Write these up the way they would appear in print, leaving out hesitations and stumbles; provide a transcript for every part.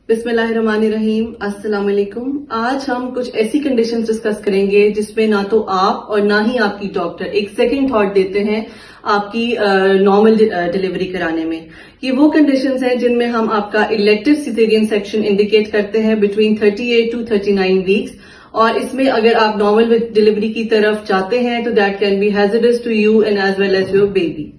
बिस्मिल्लाहिर्रहमानिर्रहीम, अस्सलाम वालेकुम। आज हम कुछ ऐसी कंडीशंस डिस्कस करेंगे जिसमें ना तो आप और ना ही आपकी डॉक्टर एक सेकंड थॉट देते हैं आपकी नॉर्मल डिलीवरी कराने में। ये वो कंडीशंस हैं जिनमें हम आपका इलेक्टिव सिजेरियन सेक्शन इंडिकेट करते हैं बिटवीन 38 टू 39 वीक्स, और इसमें अगर आप नॉर्मल डिलीवरी की तरफ जाते हैं तो that can be hazardous to you and as well as your baby.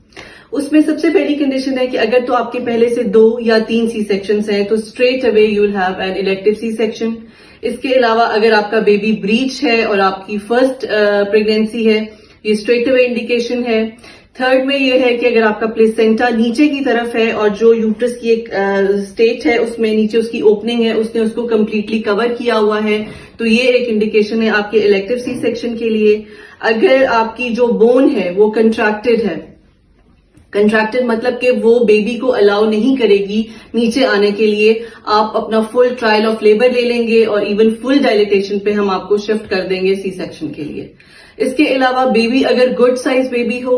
उसमें सबसे पहली कंडीशन है कि अगर तो आपके पहले से 2 या 3 सी सेक्शंस हैं तो straight away you will have an elective C section. इसके अलावा अगर आपका बेबी ब्रीच है और आपकी फर्स्ट प्रेगनेंसी है, ये स्ट्रेट अवे इंडिकेशन है। थर्ड में ये है कि अगर आपका प्लेसेंटा नीचे की तरफ है और जो यूट्रस की एक स्टेट है उसमें नीचे उसकी ओपनिंग है, उसने उसको कंप्लीटली कवर किया हुआ है, तो ये एक इंडिकेशन है आपके इलेक्टिव सी सेक्शन के लिए। अगर आपकी जो बोन है वो कंट्रैक्टेड है, कंट्रैक्टेड मतलब कि वो बेबी को अलाउ नहीं करेगी नीचे आने के लिए, आप अपना फुल ट्रायल ऑफ लेबर ले लेंगे और इवन फुल डायलिटेशन पे हम आपको शिफ्ट कर देंगे सी सेक्शन के लिए। इसके अलावा बेबी अगर गुड साइज बेबी हो,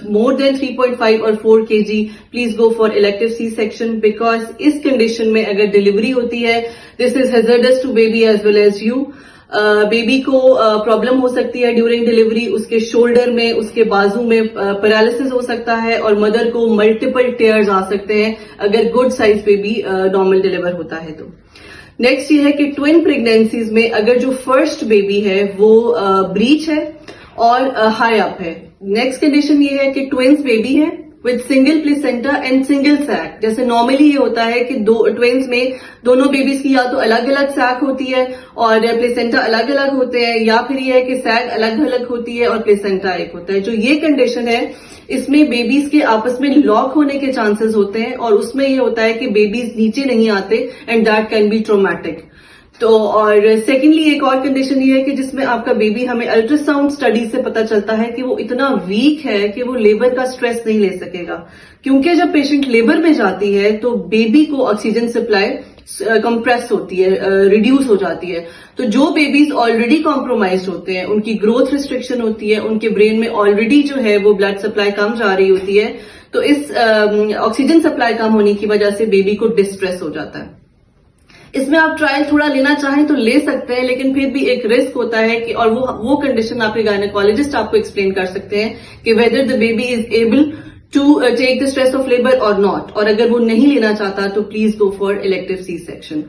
मोर देन 3.5 और 4 kg, please go for elective C section, because इस कंडीशन में अगर डिलीवरी होती है this is hazardous to baby as well as you. Baby को प्रॉब्लम हो सकती है ड्यूरिंग डिलीवरी, उसके शोल्डर में, उसके बाजू में पैरालिसिस हो सकता है और मदर को मल्टीपल टेयर्स आ सकते हैं अगर good size baby normal deliver होता है तो। नेक्स्ट ये है कि ट्विन प्रेगनेंसीज में अगर जो फर्स्ट बेबी है वो ब्रीच है और हाई अप है। नेक्स्ट कंडीशन ये है कि ट्विन्स बेबी है with single placenta and single sac. जैसे नॉर्मली ये होता है कि दो ट्विन्स में दोनों बेबीज की या तो अलग अलग सैक होती है और प्लेसेंटा अलग अलग होते हैं, या फिर ये है कि सैक अलग अलग होती है और प्लेसेंटा एक होता है। जो ये कंडीशन है इसमें बेबीज के आपस में लॉक होने के चांसेस होते हैं और उसमें ये होता है कि बेबीज नीचे नहीं आते and that can B traumatic. तो और सेकेंडली एक और कंडीशन ये है कि जिसमें आपका बेबी, हमें अल्ट्रासाउंड स्टडी से पता चलता है कि वो इतना वीक है कि वो लेबर का स्ट्रेस नहीं ले सकेगा, क्योंकि जब पेशेंट लेबर में जाती है तो बेबी को ऑक्सीजन सप्लाई कंप्रेस होती है, रिड्यूस हो जाती है। तो जो बेबीज ऑलरेडी कॉम्प्रोमाइज होते हैं उनकी ग्रोथ रिस्ट्रिक्शन होती है, उनके ब्रेन में ऑलरेडी जो है वो ब्लड सप्लाई कम जा रही होती है, तो इस ऑक्सीजन सप्लाई कम होने की वजह से बेबी को डिस्ट्रेस हो जाता है। इसमें आप ट्रायल थोड़ा लेना चाहें तो ले सकते हैं, लेकिन फिर भी एक रिस्क होता है कि, और वो कंडीशन आपके गायनेकोलॉजिस्ट आपको एक्सप्लेन कर सकते हैं कि whether the baby is able to take the stress of labour और नॉट, और अगर वो नहीं लेना चाहता तो please go for elective C section.